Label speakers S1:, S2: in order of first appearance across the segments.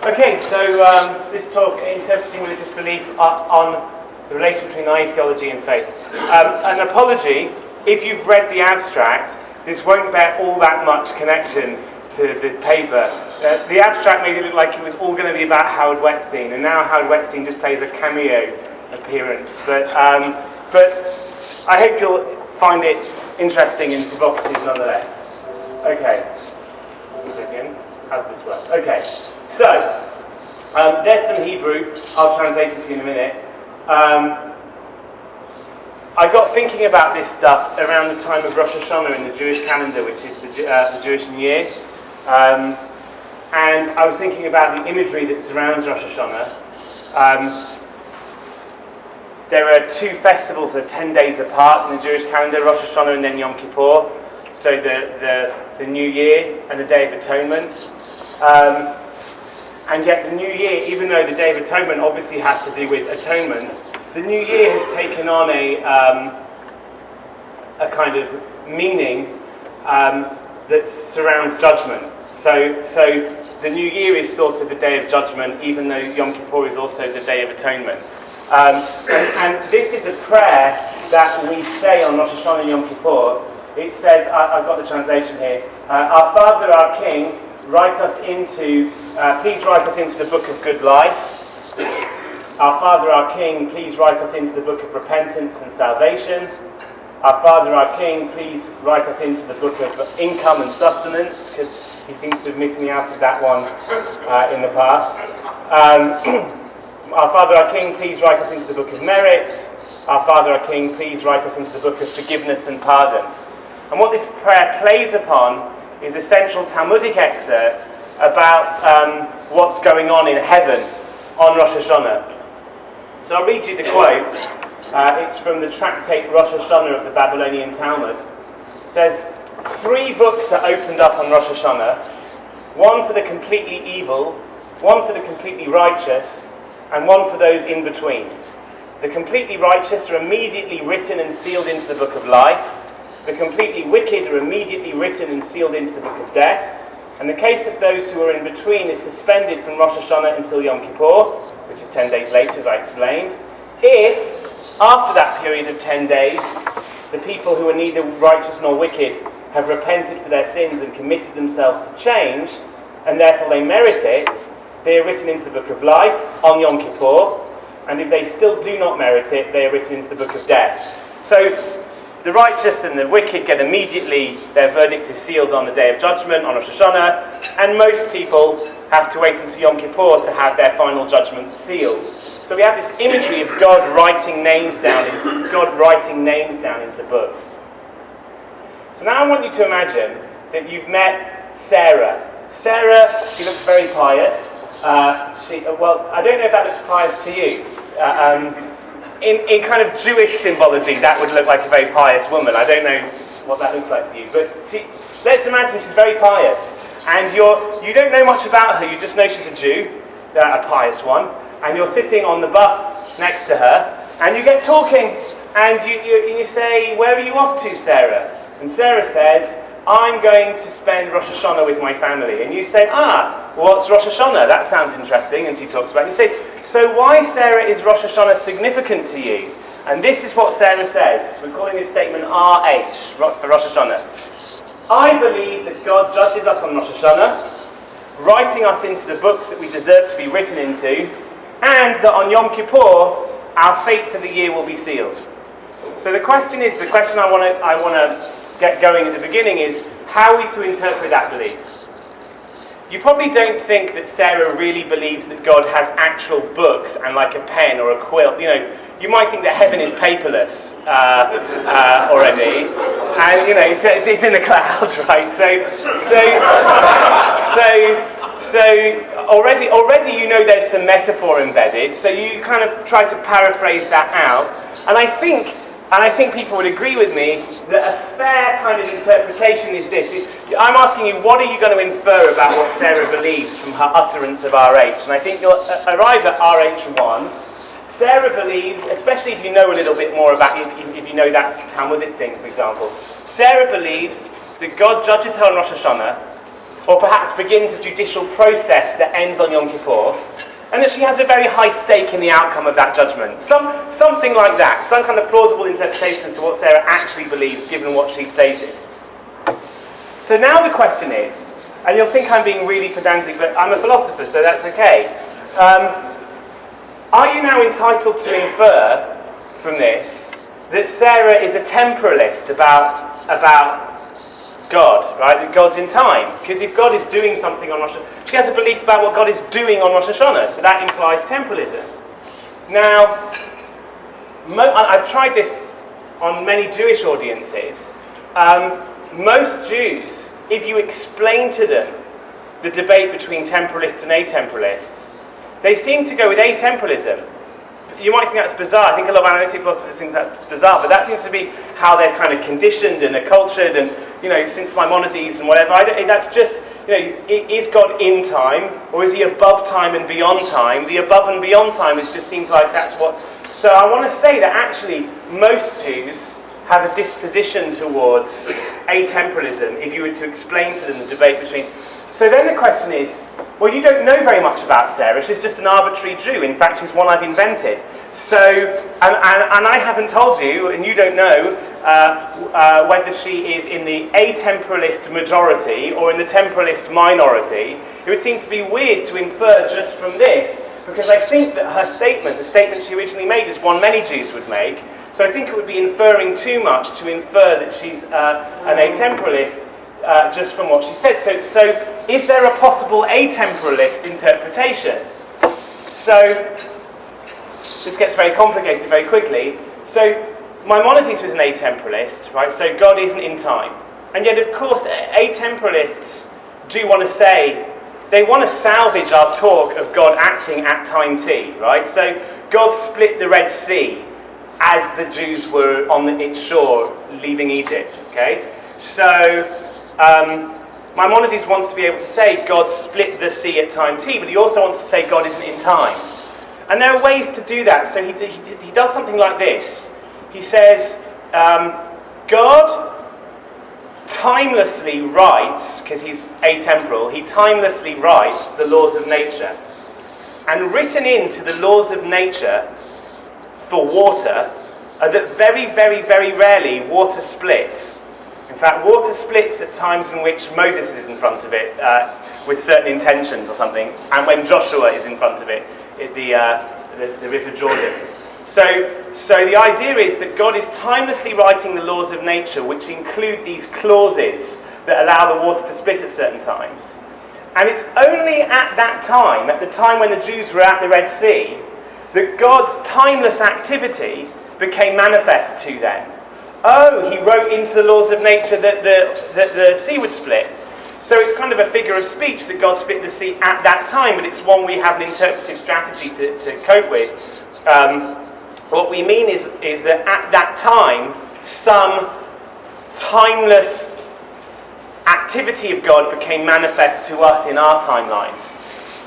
S1: Okay, so this talk, interpreting religious belief on the relation between naive theology and faith. An apology, if you've read the abstract, this won't bear all that much connection to the paper. The abstract made it look like it was all going to be about Howard Wetstein, and now Howard Wetstein just plays a cameo appearance. But I hope you'll find it interesting and provocative nonetheless. Okay, 1 second. How does this work? Okay, so there's some Hebrew. I'll translate it for you in a minute. I got thinking about this stuff around the time of Rosh Hashanah in the Jewish calendar, which is the Jewish New Year. And I was thinking about the imagery that surrounds Rosh Hashanah. There are two festivals that are 10 days apart in the Jewish calendar, Rosh Hashanah and then Yom Kippur. So the New Year and the Day of Atonement. And yet the New Year, even though the Day of Atonement obviously has to do with atonement, the New Year has taken on a kind of meaning that surrounds judgment. So the New Year is thought of the Day of Judgment, even though Yom Kippur is also the Day of Atonement. And this is a prayer that we say on Rosh Hashanah and Yom Kippur. It says, I've got the translation here, Our Father, our King, please write us into the book of good life. Our Father, our King, please write us into the book of repentance and salvation. Our Father, our King, please write us into the book of income and sustenance, because he seems to have missed me out of that one in the past. Our Father, our King, please write us into the book of merits. Our Father, our King, please write us into the book of forgiveness and pardon. And what this prayer plays upon is a central Talmudic excerpt about what's going on in heaven on Rosh Hashanah. So I'll read you the quote. It's from the tractate Rosh Hashanah of the Babylonian Talmud. It says, 3 books are opened up on Rosh Hashanah, one for the completely evil, one for the completely righteous, and one for those in between. The completely righteous are immediately written and sealed into the book of life. The completely wicked are immediately written and sealed into the book of death. And the case of those who are in between is suspended from Rosh Hashanah until Yom Kippur, which is 10 days later, as I explained. If, after that period of 10 days, the people who are neither righteous nor wicked have repented for their sins and committed themselves to change, and therefore they merit it, they are written into the book of life on Yom Kippur, and if they still do not merit it, they are written into the book of death. So the righteous and the wicked get immediately, their verdict is sealed on the Day of Judgment, on Rosh Hashanah, and most people have to wait until Yom Kippur to have their final judgment sealed. So we have this imagery of God writing names down into books. So now I want you to imagine that you've met Sarah. Sarah, she looks very pious. I don't know if that looks pious to you. In kind of Jewish symbology, that would look like a very pious woman. I don't know what that looks like to you. But let's imagine she's very pious. And you don't know much about her, you just know she's a Jew, a pious one. And you're sitting on the bus next to her, and you get talking. And you say, where are you off to, Sarah? And Sarah says, I'm going to spend Rosh Hashanah with my family. And you say, what's Rosh Hashanah? That sounds interesting. And she talks about it. You say, so why, Sarah, is Rosh Hashanah significant to you? And this is what Sarah says. We're calling this statement RH, for Rosh Hashanah. I believe that God judges us on Rosh Hashanah, writing us into the books that we deserve to be written into, and that on Yom Kippur, our fate for the year will be sealed. So the question I want to get going at the beginning is, how are we to interpret that belief? You probably don't think that Sarah really believes that God has actual books and like a pen or a quill. You might think that heaven is paperless already, and it's in the clouds, right? So already there's some metaphor embedded. So you kind of try to paraphrase that out, and I think people would agree with me that a fair kind of interpretation is this. I'm asking you, what are you going to infer about what Sarah believes from her utterance of RH? And I think you'll arrive at RH1. Sarah believes, especially if you know a little bit more about, if you know that Talmudic thing, for example, Sarah believes that God judges her on Rosh Hashanah, or perhaps begins a judicial process that ends on Yom Kippur, and that she has a very high stake in the outcome of that judgment. Something like that, some kind of plausible interpretation as to what Sarah actually believes, given what she stated. So now the question is, and you'll think I'm being really pedantic, but I'm a philosopher, so that's okay. Are you now entitled to infer from this that Sarah is a temporalist about God, right? That God's in time. Because if God is doing something on Rosh Hashanah, she has a belief about what God is doing on Rosh Hashanah, so that implies temporalism. Now, I've tried this on many Jewish audiences. Most Jews, if you explain to them the debate between temporalists and atemporalists, they seem to go with atemporalism. You might think that's bizarre. I think a lot of analytic philosophers think that's bizarre, but that seems to be how they're kind of conditioned and cultured, and since Maimonides and whatever. That's just, is God in time, or is he above time and beyond time? The above and beyond time just seems like that's what. So I want to say that actually most Jews have a disposition towards atemporalism, if you were to explain to them the debate between. So then the question is, well, you don't know very much about Sarah. She's just an arbitrary Jew. In fact, she's one I've invented. So, and I haven't told you, and you don't know whether she is in the atemporalist majority or in the temporalist minority. It would seem to be weird to infer just from this, because I think that her statement, the statement she originally made, is one many Jews would make. So I think it would be inferring too much to infer that she's an atemporalist just from what she said. So is there a possible atemporalist interpretation? So this gets very complicated very quickly. So Maimonides was an atemporalist, right? So God isn't in time. And yet, of course, atemporalists do want to say, they want to salvage our talk of God acting at time t, right? So God split the Red Sea as the Jews were on its shore leaving Egypt, okay? So Maimonides wants to be able to say God split the sea at time t, but he also wants to say God isn't in time. And there are ways to do that. So he does something like this. He says, God timelessly writes, because he's atemporal, he timelessly writes the laws of nature. And written into the laws of nature for water are that very, very, very rarely water splits. In fact, water splits at times in which Moses is in front of it with certain intentions or something, and when Joshua is in front of it, the River Jordan. So the idea is that God is timelessly writing the laws of nature, which include these clauses that allow the water to split at certain times. And it's only at that time, at the time when the Jews were at the Red Sea, that God's timeless activity became manifest to them. Oh, he wrote into the laws of nature that the sea would split. So it's kind of a figure of speech that God split the sea at that time, but it's one we have an interpretive strategy to cope with. What we mean is that at that time, some timeless activity of God became manifest to us in our timeline.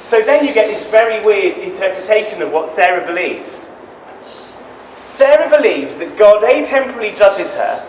S1: So then you get this very weird interpretation of what Sarah believes. Sarah believes that God atemporally judges her,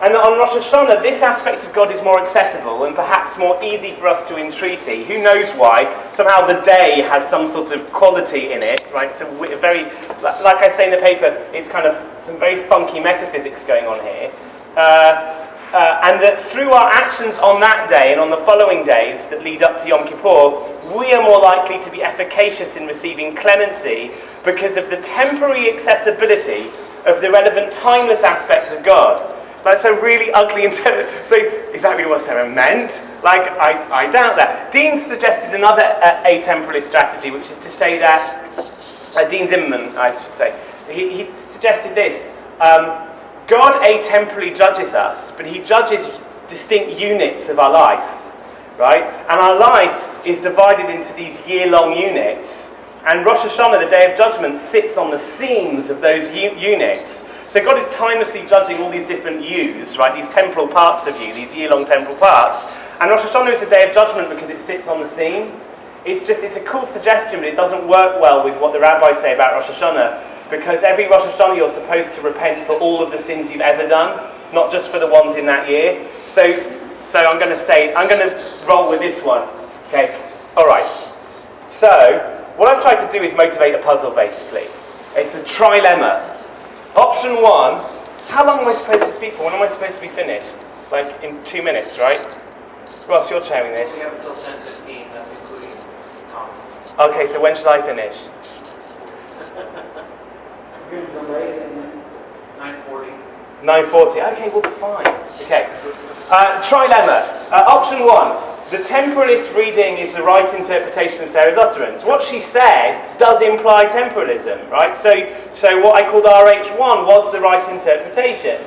S1: and that on Rosh Hashanah this aspect of God is more accessible and perhaps more easy for us to entreaty. Who knows why? Somehow the day has some sort of quality in it, right? So very, like I say in the paper, it's kind of some very funky metaphysics going on here. And that through our actions on that day and on the following days that lead up to Yom Kippur, we are more likely to be efficacious in receiving clemency because of the temporary accessibility of the relevant timeless aspects of God. That's a really ugly interpretation. So exactly what Sarah meant? Like, I doubt that. Dean suggested another atemporalist strategy, which is to say that, Dean Zimmerman, I should say, he suggested this. God atemporally judges us, but he judges distinct units of our life, right? And our life is divided into these year-long units, and Rosh Hashanah, the Day of Judgment, sits on the seams of those units. So God is timelessly judging all these different yous, right? These temporal parts of you, these year-long temporal parts. And Rosh Hashanah is the Day of Judgment because it sits on the seam. It's a cool suggestion, but it doesn't work well with what the rabbis say about Rosh Hashanah, because every Rosh Hashanah you're supposed to repent for all of the sins you've ever done, not just for the ones in that year. So So I'm going to roll with this one. Okay, all right. So what I've tried to do is motivate a puzzle, basically. It's a trilemma. Option 1, how long am I supposed to speak for? When am I supposed to be finished? Like in 2 minutes, right? Ross, you're chairing this.
S2: We have until 10:15, that's including comments.
S1: Okay, so when should I finish?
S2: You're going to delay it 9:40.
S1: 9:40. Okay, we'll be fine. Okay. Trilemma. Option 1. The temporalist reading is the right interpretation of Sarah's utterance. What she said does imply temporalism, right? So what I called RH1 was the right interpretation.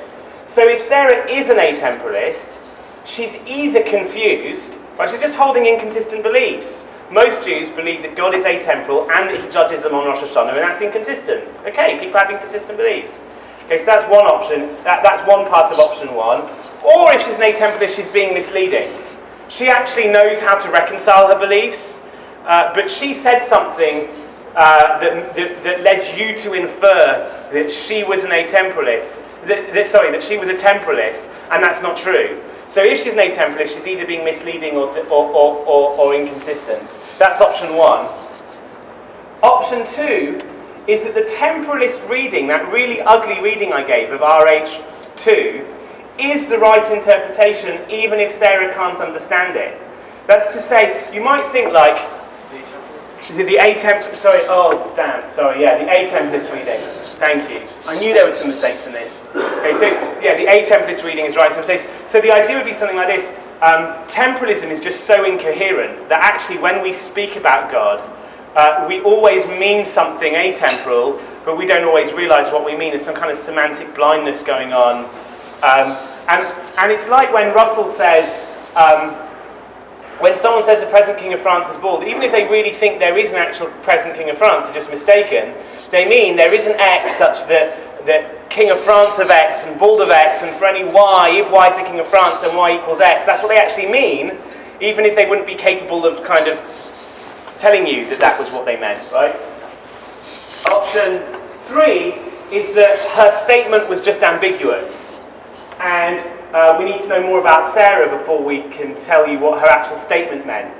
S1: So if Sarah is an atemporalist, she's either confused, right? She's just holding inconsistent beliefs. Most Jews believe that God is atemporal and that he judges them on Rosh Hashanah, and that's inconsistent. Okay, people have inconsistent beliefs. Okay, so that's one option. That's one part of option 1. Or if she's an atemporalist, she's being misleading. She actually knows how to reconcile her beliefs, but she said something that led you to infer that she was an atemporalist. That she was a temporalist, and that's not true. So if she's an atemporalist, she's either being misleading or inconsistent. That's option 1. Option 2 is that the temporalist reading, that really ugly reading I gave of RH2, is the right interpretation, even if Sarah can't understand it. That's to say, you might think like the atemporalist reading. Thank you. I knew there were some mistakes in this. Okay, so yeah, the atemporalist reading is right interpretation. So the idea would be something like this: temporalism is just so incoherent that actually, when we speak about God, we always mean something atemporal, but we don't always realise what we mean. There's some kind of semantic blindness going on. And it's like when Russell says, when someone says the present King of France is bald, even if they really think there is an actual present King of France, they're just mistaken, they mean there is an X such that King of France of X and bald of X, and for any Y, if Y is the King of France, then Y equals X. That's what they actually mean, even if they wouldn't be capable of kind of telling you that that was what they meant, right? Option 3 is that her statement was just ambiguous. And we need to know more about Sarah before we can tell you what her actual statement meant.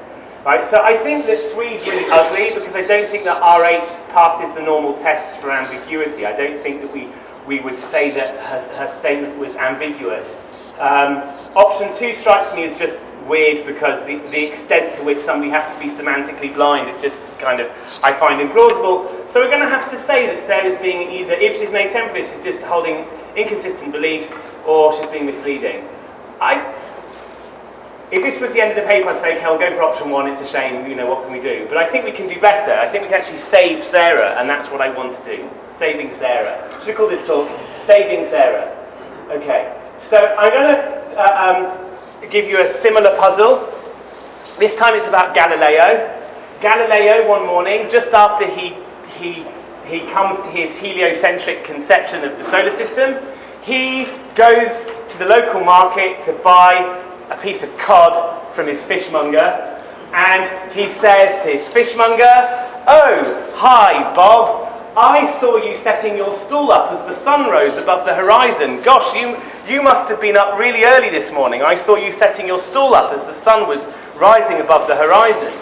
S1: Right? So I think that 3 is really ugly because I don't think that RH passes the normal tests for ambiguity. I don't think that we would say that her statement was ambiguous. Option 2 strikes me as just weird because the extent to which somebody has to be semantically blind, it just kind of, I find implausible. So we're going to have to say that Sarah's being either, if she's an atemporalist, she's just holding inconsistent beliefs, or she's being misleading. If this was the end of the paper, I'd say, okay, I'll go for option 1, it's a shame, what can we do? But I think we can do better. I think we can actually save Sarah, and that's what I want to do. Saving Sarah. Should we call this talk Saving Sarah? Okay, so I'm going to give you a similar puzzle. This time it's about Galileo. Galileo, one morning, just after he comes to his heliocentric conception of the solar system, he goes to the local market to buy a piece of cod from his fishmonger, and he says to his fishmonger, "Oh, hi, Bob. I saw you setting your stall up as the sun rose above the horizon. Gosh, you must have been up really early this morning. I saw you setting your stall up as the sun was rising above the horizon."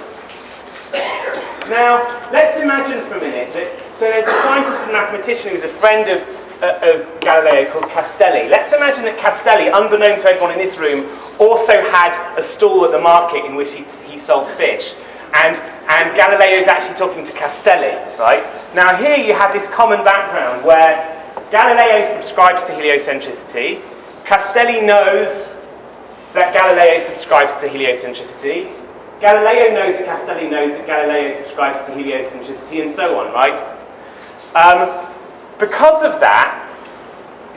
S1: Now, let's imagine for a minute that, so there's a scientist and mathematician who's a friend of Galileo called Castelli. Let's imagine that Castelli, unbeknown to everyone in this room, also had a stall at the market in which he sold fish. And Galileo is actually talking to Castelli, right? Now here you have this common background where Galileo subscribes to heliocentricity. Castelli knows that Galileo subscribes to heliocentricity. Galileo knows that Castelli knows that Galileo subscribes to heliocentricity, and so on, right? Because of that,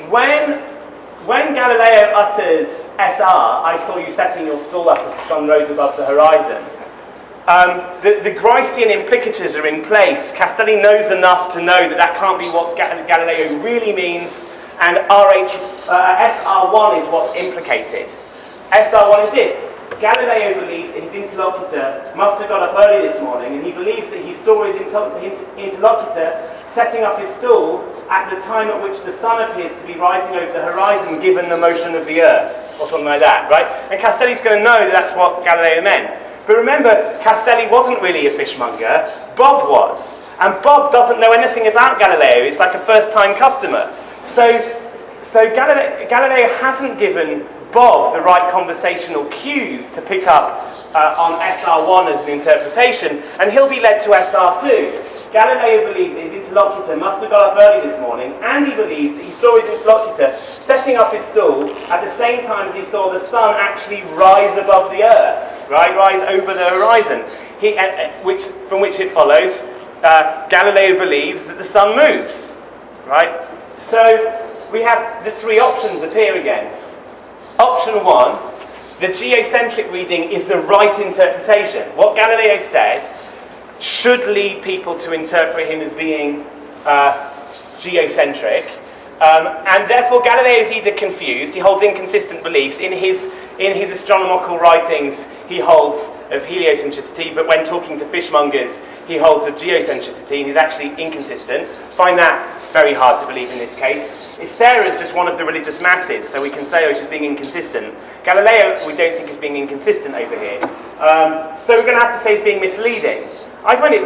S1: when Galileo utters SR, I saw you setting your stall up as the sun rose above the horizon, the Gricean implicatures are in place. Castelli knows enough to know that that can't be what Galileo really means, and SR1 is what's implicated. SR1 is this: Galileo believes that his interlocutor must have got up early this morning, and he believes that he saw his interlocutor setting up his stall at the time at which the sun appears to be rising over the horizon given the motion of the earth. or something like that, right? And Castelli's going to know that that's what Galileo meant. But remember, Castelli wasn't really a fishmonger, Bob was. And Bob doesn't know anything about Galileo, it's like a first-time customer. So Galileo hasn't given Bob the right conversational cues to pick up on SR1 as an interpretation, and he'll be led to SR2. Galileo believes that his interlocutor must have got up early this morning, and he believes that he saw his interlocutor setting up his stool at the same time as he saw the sun actually rise above the earth, right? Rise over the horizon. From which it follows, Galileo believes that the sun moves, right? So we have the three options appear again. Option 1, the geocentric reading is the right interpretation. What Galileo said should lead people to interpret him as being geocentric, and therefore Galileo is either confused, he holds inconsistent beliefs. In his astronomical writings he holds of heliocentricity, but when talking to fishmongers he holds of geocentricity, and he's actually inconsistent. Find that very hard to believe in this case. Sarah's just one of the religious masses, so we can say, oh, she's being inconsistent. Galileo, we don't think is being inconsistent over here. So we're going to have to say he's being misleading. I find it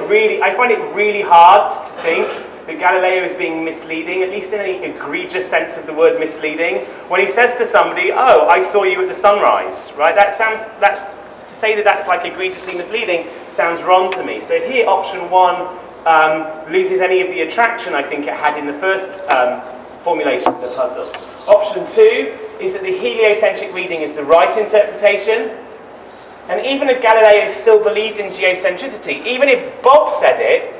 S1: really hard to think that Galileo is being misleading, at least in any egregious sense of the word misleading, when he says to somebody, oh, I saw you at the sunrise, right? To say that that's like egregiously misleading sounds wrong to me. So here, option 1 loses any of the attraction I think it had in the first formulation of the puzzle. Option 2 is that the heliocentric reading is the right interpretation. And even if Galileo still believed in geocentricity, even if Bob said it,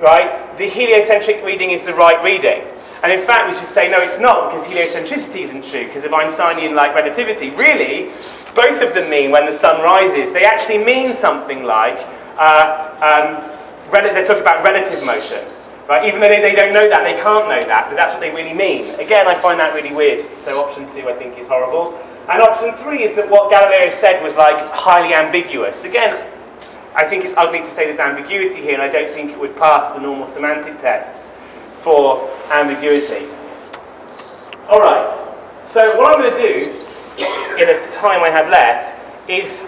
S1: right, the heliocentric reading is the right reading. And in fact, we should say, no, it's not, because heliocentricity isn't true, because of Einsteinian-like relativity. Really, both of them mean when the sun rises, they actually mean something like, they're talking about relative motion. Right? Even though they don't know that, they can't know that, but that's what they really mean. Again, I find that really weird, so option 2 I think is horrible. And option 3 is that what Galileo said was like highly ambiguous. Again, I think it's ugly to say there's ambiguity here, and I don't think it would pass the normal semantic tests for ambiguity. Alright, so what I'm going to do, in the time I have left, is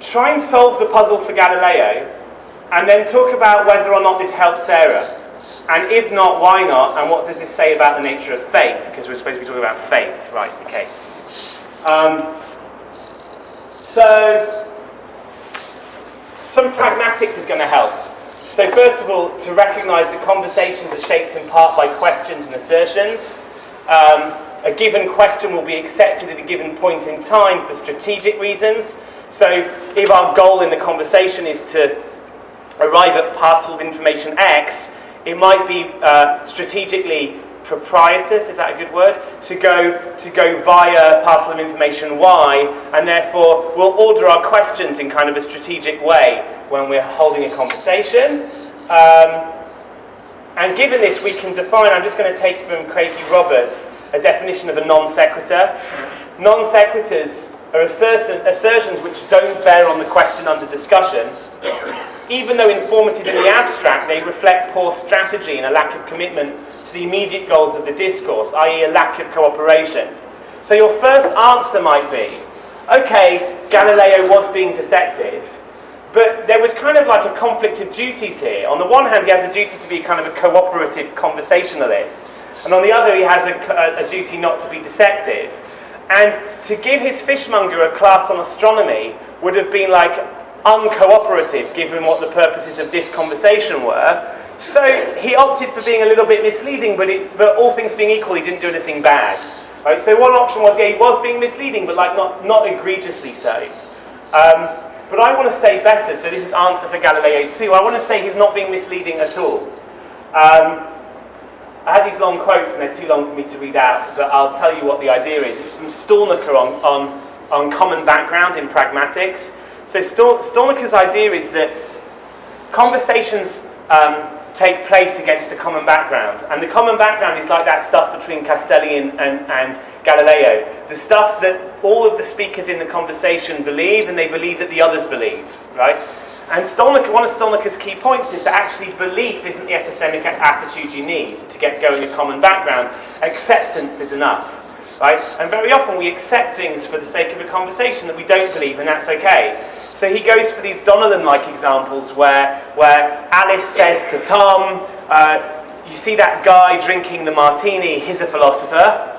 S1: try and solve the puzzle for Galileo, and then talk about whether or not this helps Sarah. And if not, why not? And what does this say about the nature of faith? Because we're supposed to be talking about faith. Right, okay. So, some pragmatics is going to help. So first of all, to recognise that conversations are shaped in part by questions and assertions. A given question will be accepted at a given point in time for strategic reasons. So if our goal in the conversation is to arrive at parcel of information X, it might be strategically propitious, is that a good word? To go via parcel of information Y, and therefore we'll order our questions in kind of a strategic way when we're holding a conversation. And given this, we can define, I'm just going to take from Craigie Roberts, a definition of a non sequitur. Non sequiturs are assertions which don't bear on the question under discussion. Even though informative in the abstract, they reflect poor strategy and a lack of commitment to the immediate goals of the discourse, i.e. a lack of cooperation. So your first answer might be, okay, Galileo was being deceptive, but there was kind of like a conflict of duties here. On the one hand, he has a duty to be kind of a cooperative conversationalist, and on the other, he has a duty not to be deceptive. And to give his fishmonger a class on astronomy would have been like uncooperative, given what the purposes of this conversation were. So he opted for being a little bit misleading, but all things being equal, he didn't do anything bad. Right? So one option was, yeah, he was being misleading, but like not egregiously so. But I want to say better, so this is answer for Galileo too. I want to say he's not being misleading at all. I had these long quotes, and they're too long for me to read out, but I'll tell you what the idea is. It's from Stalnaker on common background in Pragmatics. So Stalnaker's idea is that conversations take place against a common background. And the common background is like that stuff between Castelli and Galileo. The stuff that all of the speakers in the conversation believe, and they believe that the others believe, right? And one of Stalnaker's key points is that actually belief isn't the epistemic attitude you need to get going a common background. Acceptance is enough. right? And very often we accept things for the sake of a conversation that we don't believe, and that's okay. So he goes for these Donnellan-like examples where Alice says to Tom, you see that guy drinking the martini, he's a philosopher.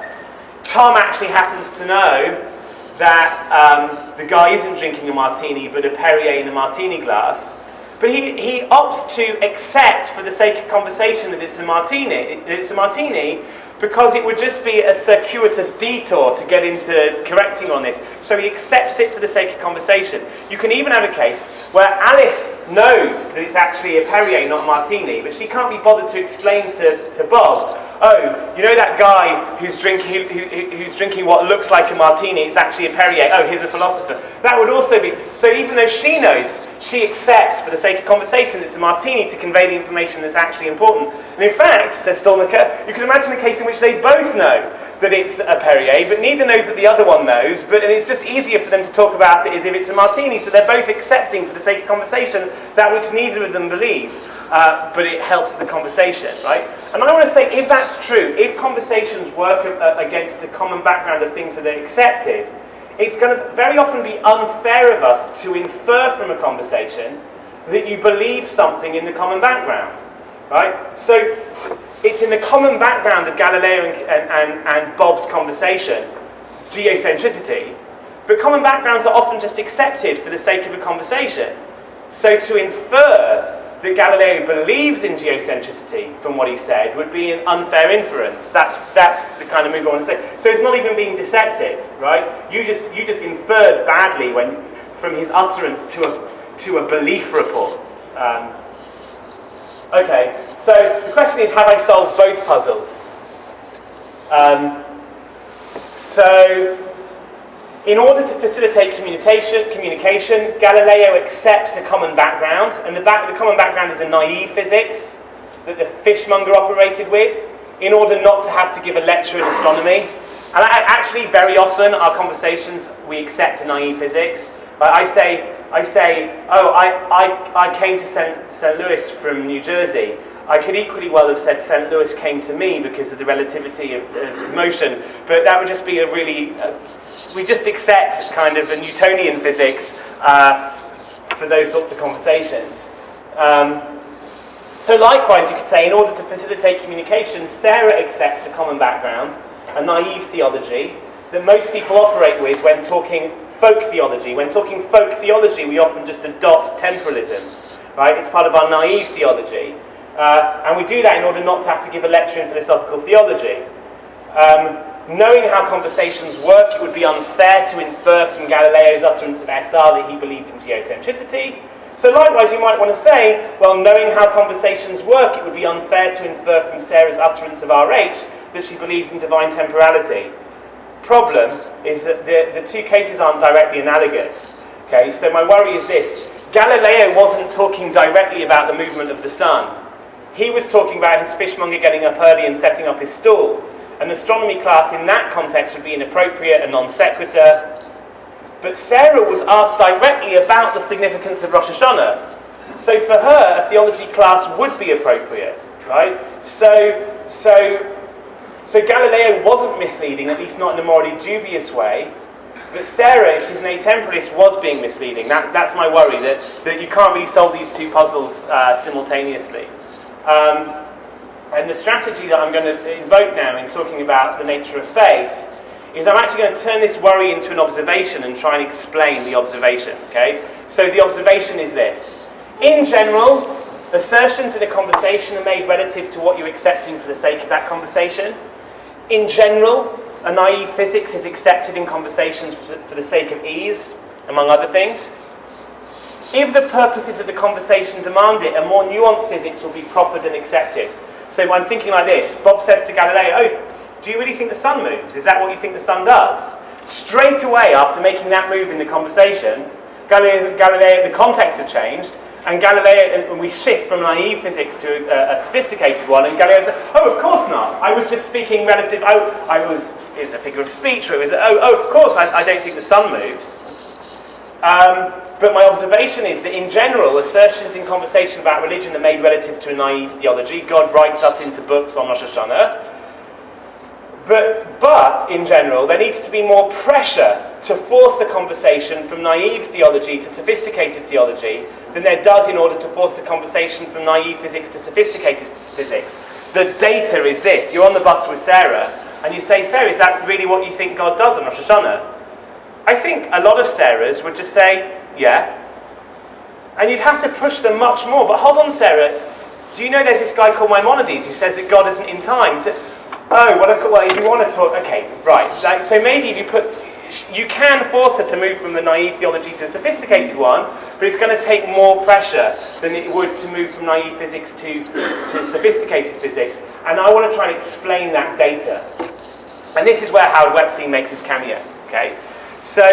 S1: Tom actually happens to know that the guy isn't drinking a martini, but a Perrier in a martini glass. But he opts to accept, for the sake of conversation, that it's a martini, because it would just be a circuitous detour to get into correcting on this. So he accepts it for the sake of conversation. You can even have a case where Alice knows that it's actually a Perrier, not a martini, but she can't be bothered to explain to Bob, oh, you know that guy who's drinking what looks like a martini, it's actually a Perrier, oh, he's a philosopher. That would also be, so even though she knows, she accepts, for the sake of conversation, it's a martini to convey the information that's actually important. And in fact, says Stolnaker, you can imagine a case in which they both know that it's a Perrier, but neither knows that the other one knows, and it's just easier for them to talk about it as if it's a martini, so they're both accepting, for the sake of conversation, that which neither of them believe, but it helps the conversation, right? And I want to say, if that's true, if conversations work against a common background of things that are accepted, it's going to very often be unfair of us to infer from a conversation that you believe something in the common background, right? So it's in the common background of Galileo and Bob's conversation, geocentricity, but common backgrounds are often just accepted for the sake of a conversation. So to infer that Galileo believes in geocentricity from what he said would be an unfair inference. That's the kind of move I want to say. So it's not even being deceptive, right? You just inferred badly from his utterance to a belief report. Okay, so the question is, have I solved both puzzles? So in order to facilitate communication, Galileo accepts a common background, and the common background is a naive physics that the fishmonger operated with, in order not to have to give a lecture in astronomy. And actually, very often, our conversations, we accept a naive physics. I say, oh, I came to St. Louis from New Jersey. I could equally well have said St. Louis came to me because of the relativity of motion, but that would just be a really... we just accept kind of a Newtonian physics for those sorts of conversations. So likewise, you could say, in order to facilitate communication, Sarah accepts a common background, a naive theology, that most people operate with when talking folk theology. When talking folk theology, we often just adopt temporalism, right? It's part of our naive theology. And we do that in order not to have to give a lecture in philosophical theology. Knowing how conversations work, it would be unfair to infer from Galileo's utterance of SR that he believed in geocentricity. So likewise, you might want to say, well, knowing how conversations work, it would be unfair to infer from Sarah's utterance of RH that she believes in divine temporality. Problem is that the two cases aren't directly analogous. Okay, so my worry is this. Galileo wasn't talking directly about the movement of the sun. He was talking about his fishmonger getting up early and setting up his stall. An astronomy class in that context would be inappropriate and non sequitur. But Sarah was asked directly about the significance of Rosh Hashanah. So for her, a theology class would be appropriate, right? So Galileo wasn't misleading, at least not in a morally dubious way. But Sarah, if she's an atemporalist, was being misleading. That's my worry, that you can't really solve these two puzzles simultaneously. And the strategy that I'm going to invoke now in talking about the nature of faith is I'm actually going to turn this worry into an observation and try and explain the observation, okay? So the observation is this. In general, assertions in a conversation are made relative to what you're accepting for the sake of that conversation. In general, a naive physics is accepted in conversations for the sake of ease, among other things. If the purposes of the conversation demand it, a more nuanced physics will be proffered and accepted. So I'm thinking like this. Bob says to Galileo, oh, do you really think the sun moves? Is that what you think the sun does? Straight away, after making that move in the conversation, Galileo, the context had changed, and Galileo, and we shift from naive physics to a sophisticated one, and Galileo said, oh, of course not. I was just speaking relative, it was a figure of speech, or it was, of course, I don't think the sun moves. But my observation is that in general, assertions in conversation about religion are made relative to a naive theology. God writes us into books on Rosh Hashanah. But in general, there needs to be more pressure to force a conversation from naive theology to sophisticated theology than there does in order to force a conversation from naive physics to sophisticated physics. The data is this. You're on the bus with Sarah, and you say, Sarah, is that really what you think God does on Rosh Hashanah? I think a lot of Sarahs would just say, yeah. And you'd have to push them much more. But hold on, Sarah. Do you know there's this guy called Maimonides who says that God isn't in time? Well, if you want to talk, okay, right. So maybe if you can force her to move from the naive theology to a sophisticated one, but it's going to take more pressure than it would to move from naive physics to sophisticated physics. And I want to try and explain that data. And this is where Howard Wetstein makes his cameo. Okay, so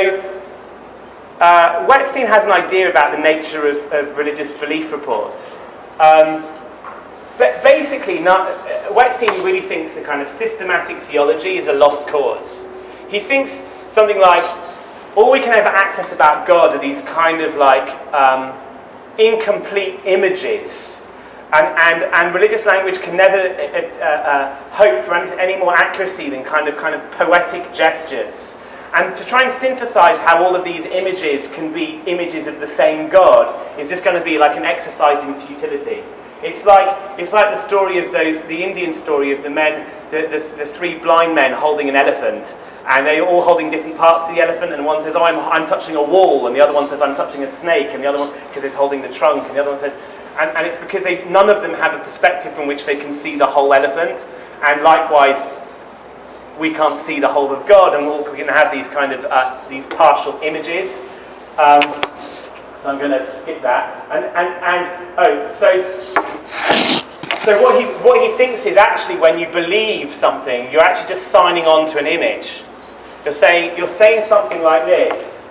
S1: Wetstein has an idea about the nature of religious belief reports. But basically, Wetstein really thinks that kind of systematic theology is a lost cause. He thinks something like, all we can ever access about God are these kind of like incomplete images, and religious language can never hope for any more accuracy than kind of poetic gestures. And to try and synthesize how all of these images can be images of the same God is just going to be like an exercise in futility. It's like the story of the Indian story of the men, the three blind men holding an elephant, and they're all holding different parts of the elephant, and one says, oh, I'm touching a wall, and the other one says, I'm touching a snake, and the other one, because it's holding the trunk, and the other one says, and it's because none of them have a perspective from which they can see the whole elephant, and likewise, we can't see the whole of God, and we can have these kind of these partial images. So I'm going to skip that. So what he thinks is actually when you believe something, you're actually just signing on to an image. You're saying something like this.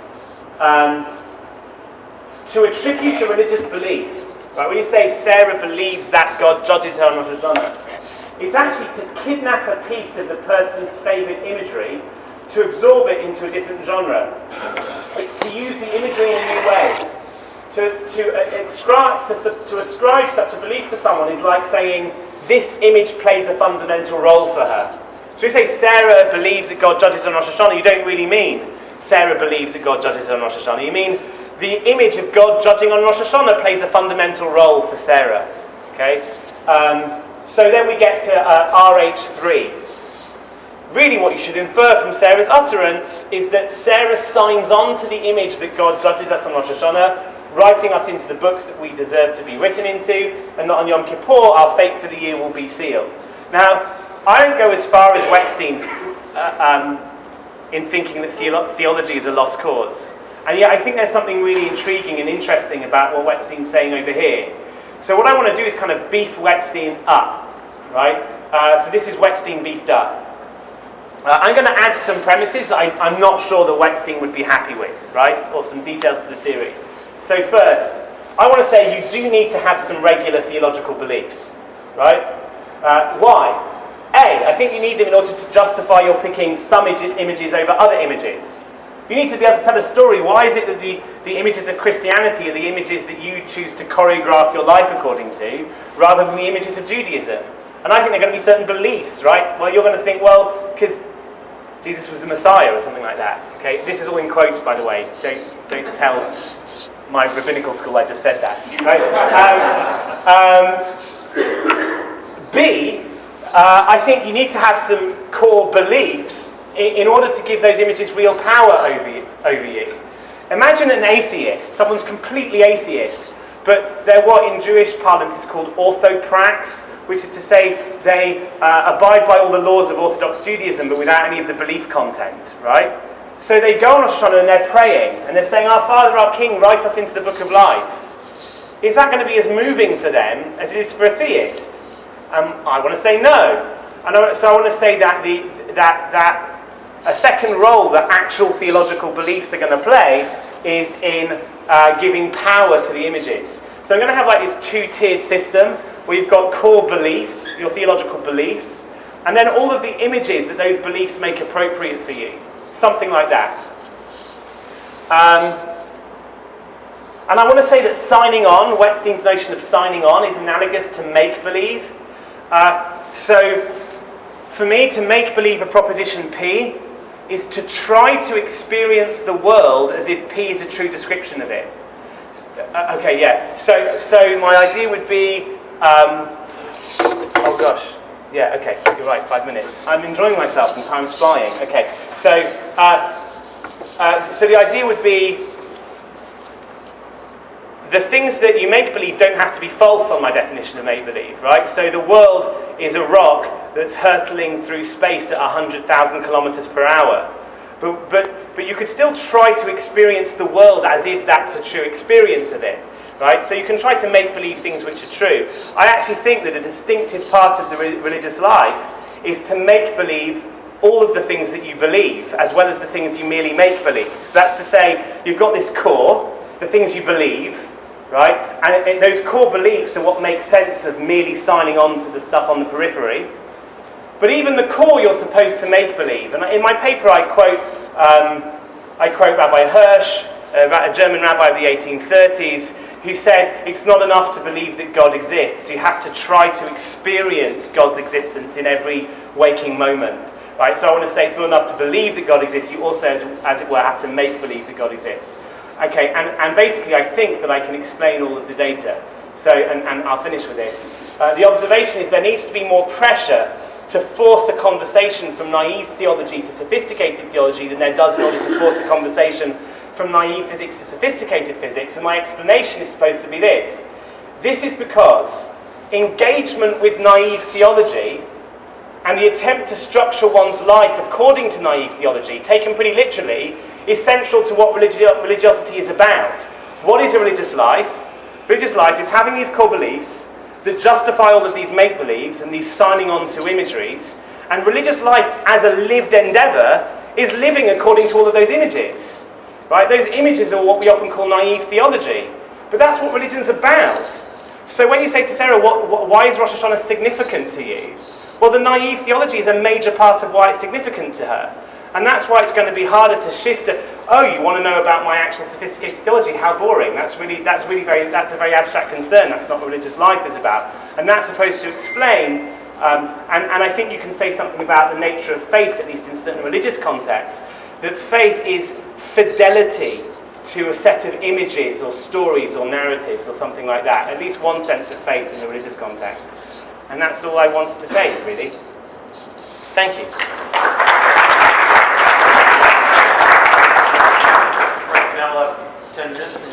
S1: To attribute a religious belief, right? When you say Sarah believes that God judges her on Rosh Hashanah, it's actually to kidnap a piece of the person's favourite imagery to absorb it into a different genre. It's to use the imagery in a new way. To ascribe such a belief to someone is like saying, this image plays a fundamental role for her. So we say Sarah believes that God judges on Rosh Hashanah, you don't really mean Sarah believes that God judges on Rosh Hashanah. You mean the image of God judging on Rosh Hashanah plays a fundamental role for Sarah. Okay? So then we get to RH3. Really what you should infer from Sarah's utterance is that Sarah signs on to the image that God judges us on Rosh Hashanah, writing us into the books that we deserve to be written into, and that on Yom Kippur our fate for the year will be sealed. Now, I don't go as far as Wetstein in thinking that theology is a lost cause. And yet I think there's something really intriguing and interesting about what Wetstein's saying over here. So what I want to do is kind of beef Wetstein up, right? So this is Wetstein beefed up. I'm going to add some premises that I'm not sure that Wetstein would be happy with, right? Or some details to the theory. So first, I want to say you do need to have some regular theological beliefs, right? Why? A, I think you need them in order to justify your picking some images over other images. You need to be able to tell a story. Why is it that the images of Christianity are the images that you choose to choreograph your life according to, rather than the images of Judaism? And I think there are going to be certain beliefs, right? Well, you're going to think, well, because Jesus was the Messiah or something like that. Okay, this is all in quotes, by the way. Don't tell my rabbinical school I just said that. Right? B, I think you need to have some core beliefs in order to give those images real power over you. Imagine an atheist, someone's completely atheist, but they're what in Jewish parlance is called orthoprax, which is to say they abide by all the laws of Orthodox Judaism, but without any of the belief content, right? So they go on Rosh Hashanah and they're praying, and they're saying, Our Father, our King, write us into the book of life. Is that going to be as moving for them as it is for a theist? I want to say no. So I want to say that a second role that actual theological beliefs are going to play is in giving power to the images. So I'm going to have like this two-tiered system where you've got core beliefs, your theological beliefs, and then all of the images that those beliefs make appropriate for you. Something like that. And I want to say that signing on, Wetstein's notion of signing on, is analogous to make-believe. So, For me, to make believe a proposition P is to try to experience the world as if P is a true description of it. Okay, yeah. So my idea would be, oh gosh, yeah. Okay, you're right. 5 minutes. I'm enjoying myself and time's flying. Okay, so the idea would be the things that you make believe don't have to be false on my definition of make believe, right? So the world is a rock that's hurtling through space at 100,000 kilometers per hour. But you could still try to experience the world as if that's a true experience of it, right? So you can try to make believe things which are true. I actually think that a distinctive part of the religious life is to make believe all of the things that you believe, as well as the things you merely make believe. So that's to say, you've got this core, the things you believe, right? And those core beliefs are what makes sense of merely signing on to the stuff on the periphery. But even the core you're supposed to make believe. And in my paper I quote Rabbi Hirsch, a German rabbi of the 1830s, who said it's not enough to believe that God exists. You have to try to experience God's existence in every waking moment. Right? So I want to say it's not enough to believe that God exists. You also, as it were, have to make believe that God exists. Okay, and basically I think that I can explain all of the data. So, and I'll finish with this. The observation is there needs to be more pressure to force a conversation from naive theology to sophisticated theology than there does in order to force a conversation from naive physics to sophisticated physics. And my explanation is supposed to be this. This is because engagement with naive theology and the attempt to structure one's life according to naive theology, taken pretty literally, is central to what religiosity is about. What is a religious life? Religious life is having these core beliefs that justify all of these make-believes and these signing on to imageries. And religious life as a lived endeavour is living according to all of those images. Right? Those images are what we often call naive theology. But that's what religion's about. So when you say to Sarah, why is Rosh Hashanah significant to you? Well, the naive theology is a major part of why it's significant to her. And that's why it's going to be harder to shift to, oh, you want to know about my actual sophisticated theology? How boring. That's a very abstract concern. That's not what religious life is about. And that's supposed to explain, and I think you can say something about the nature of faith, at least in certain religious contexts, that faith is fidelity to a set of images or stories or narratives or something like that. At least one sense of faith in the religious context. And that's all I wanted to say, really. Thank you.
S2: Now, 10 minutes from